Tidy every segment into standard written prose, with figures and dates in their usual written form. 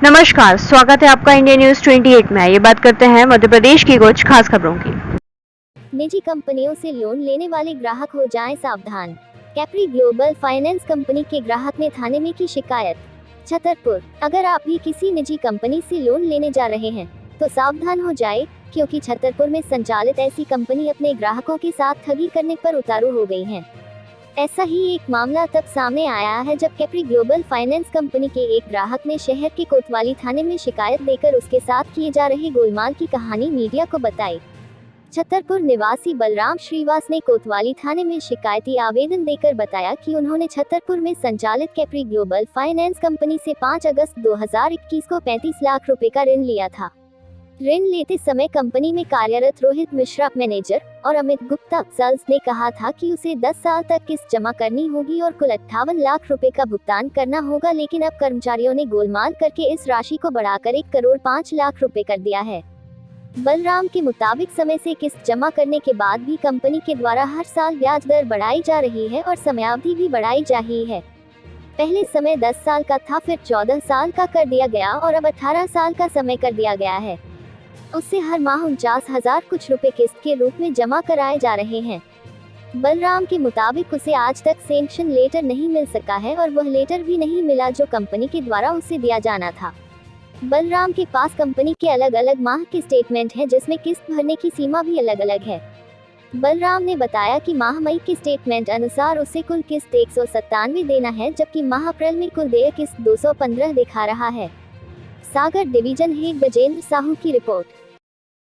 नमस्कार, स्वागत है आपका इंडिया न्यूज 28 में। ये बात करते हैं मध्य प्रदेश की कुछ खास खबरों की। निजी कंपनियों से लोन लेने वाले ग्राहक हो जाएं सावधान। कैप्री ग्लोबल फाइनेंस कंपनी के ग्राहक ने थाने में की शिकायत। छतरपुर, अगर आप भी किसी निजी कंपनी से लोन लेने जा रहे हैं तो सावधान हो जाए, क्योंकि छतरपुर में संचालित ऐसी कंपनी अपने ग्राहकों के साथ ठगी करने पर उतारू हो गई है। ऐसा ही एक मामला तब सामने आया है जब कैप्री ग्लोबल फाइनेंस कंपनी के एक ग्राहक ने शहर के कोतवाली थाने में शिकायत देकर उसके साथ किए जा रहे गोलमाल की कहानी मीडिया को बताई। छतरपुर निवासी बलराम श्रीवास ने कोतवाली थाने में शिकायती आवेदन देकर बताया कि उन्होंने छतरपुर में संचालित कैप्री ग्लोबल फाइनेंस कंपनी से 5 अगस्त 2021 को 35 लाख रुपए का ऋण लिया था। ऋण लेते समय कंपनी में कार्यरत रोहित मिश्रा मैनेजर और अमित गुप्ता सेल्स ने कहा था कि उसे 10 साल तक किस्त जमा करनी होगी और कुल 58 लाख रुपए का भुगतान करना होगा, लेकिन अब कर्मचारियों ने गोलमाल करके इस राशि को बढ़ाकर 1 करोड़ 5 लाख रुपए कर दिया है। बलराम के मुताबिक समय से किस्त जमा करने के बाद भी कंपनी के द्वारा हर साल ब्याज दर बढ़ाई जा रही है और समयावधि भी बढ़ाई जा रही है। पहले समय 10 साल का था, फिर 14 साल का कर दिया गया और अब 18 साल का समय कर दिया गया है। उससे हर माह 49,000 कुछ रुपए किस्त के रूप में जमा कराए जा रहे हैं। बलराम के मुताबिक उसे आज तक सैंक्शन लेटर नहीं मिल सका है और वह लेटर भी नहीं मिला जो कंपनी के द्वारा उसे दिया जाना था। बलराम के पास कंपनी के अलग अलग माह के स्टेटमेंट हैं, जिसमें किस्त भरने की सीमा भी अलग अलग है। बलराम ने बताया कि माह मई के स्टेटमेंट अनुसार उसे कुल किस्त 197 देना है, जबकि माह अप्रैल में कुल देय किस्त 215 दिखा रहा है। सागर डिवीजन हेड गजेंद्र साहू की रिपोर्ट।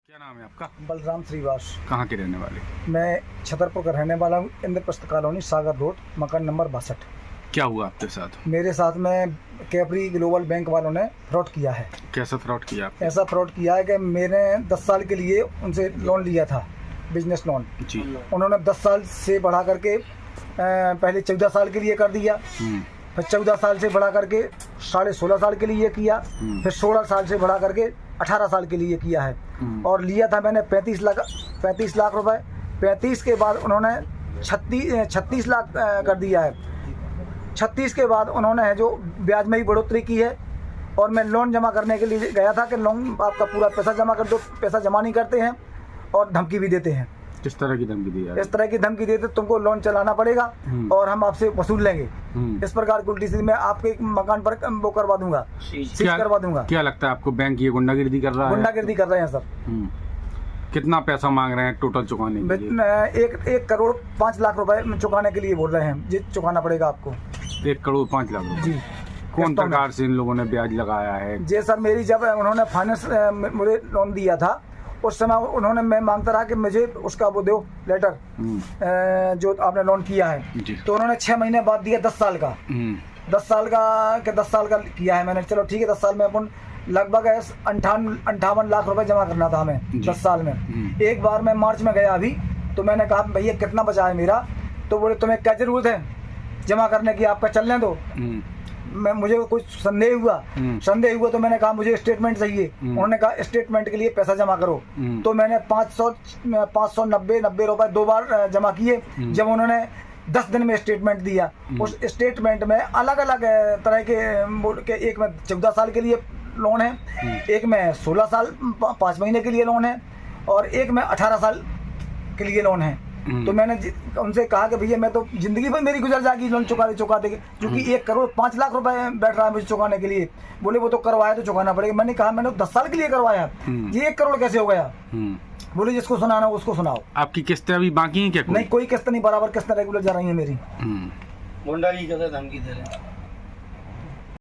क्या नाम है आपका? बलराम श्रीवास। कहाँ के रहने वाले? मैं छतरपुर का रहने वाला हूँ। इंद्रप्रस्थ कॉलोनी, सागर रोड, मकान नंबर 62। क्या हुआ आपके साथ? मेरे साथ में कैप्री ग्लोबल बैंक वालों ने फ्रॉड किया है। कैसा फ्रॉड किया आपने? ऐसा फ्रॉड किया है कि मैंने 10 साल के लिए उनसे लोन लिया था, बिजनेस लोन जी। उन्होंने 10 साल से बढ़ा करके पहले 14 साल के लिए कर दिया, फिर 14 साल से बढ़ा करके 16.5 साल के लिए किया, फिर 16 साल से बढ़ा करके 18 साल के लिए किया है। और लिया था मैंने 35 लाख रुपए। 35 के बाद उन्होंने 36 लाख कर दिया है। 36 के बाद उन्होंने है जो ब्याज में ही बढ़ोतरी की है। और मैं लोन जमा करने के लिए गया था कि लोन आपका पूरा पैसा जमा कर दो, पैसा जमा नहीं करते हैं और धमकी भी देते हैं। किस तरह की धमकी दी? इस तरह की धमकी देते तुमको लोन चलाना पड़ेगा और हम आपसे वसूल लेंगे। इस प्रकार की उल्टी सीधी मैं आपके मकान पर वो करवा दूंगा, सीज करवा दूंगा। क्या लगता है आपको बैंक ये गुंडागिर्दी कर रहा है? गुंडागिर्दी कर रहे हैं सर। कितना पैसा मांग रहे हैं टोटल चुकाने के लिए? 1 करोड़ 5 लाख रुपए चुकाने के लिए बोल रहे हैं जी। चुकाना पड़ेगा आपको 1 करोड़ 5 लाख रुपए जी। कौन प्रकार से इन लोगों ने ब्याज लगाया है? जी सर, मेरी जब उन्होंने फाइनेंस मुझे लोन दिया था उस समय उन्होंने, मैं मांगता रहा कि मुझे उसका वो दो लेटर जो आपने लोन किया है। तो उन्होंने 6 महीने बाद दिया 10 साल का। 10 साल का किया है मैंने। चलो ठीक है, 10 साल में अपन लगभग 58 लाख रुपए जमा करना था हमें 10 साल में। एक बार मैं मार्च में गया अभी, तो मैंने कहा भैया कितना बचा है मेरा? तो बोले तुम्हें क्या जरूरत है जमा करने की, आपका चलने दो। मुझे कुछ संदेह हुआ तो मैंने कहा मुझे स्टेटमेंट चाहिए। उन्होंने कहा स्टेटमेंट के लिए पैसा जमा करो। तो मैंने 590 रुपए 2 बार जमा किए। जब उन्होंने 10 दिन में स्टेटमेंट दिया, उस स्टेटमेंट में अलग अलग तरह के एक में 14 साल के लिए लोन है, एक में 16 साल 5 महीने के लिए लोन है और एक में 18 साल के लिए लोन है। तो मैंने उनसे कहा कि भैया मैं तो जिंदगी भर मेरी गुजर जाएगी लोन चुका देंगे, क्योंकि 1 करोड़ 5 लाख रुपए बैठ रहा है मुझे चुकाने के लिए। बोले वो तो करवाया तो चुकाना पड़ेगा। मैंने कहा मैंने 10 साल के लिए करवाया, ये 1 करोड़ कैसे हो गया? बोले जिसको सुनाना उसको सुनाओ। आपकी किस्तें अभी बाकी हैं क्या? नहीं, कोई किस्त नहीं, बराबर किस्तें रेगुलर जा रही है मेरी। गुंडा की धमकी दे रहे हैं।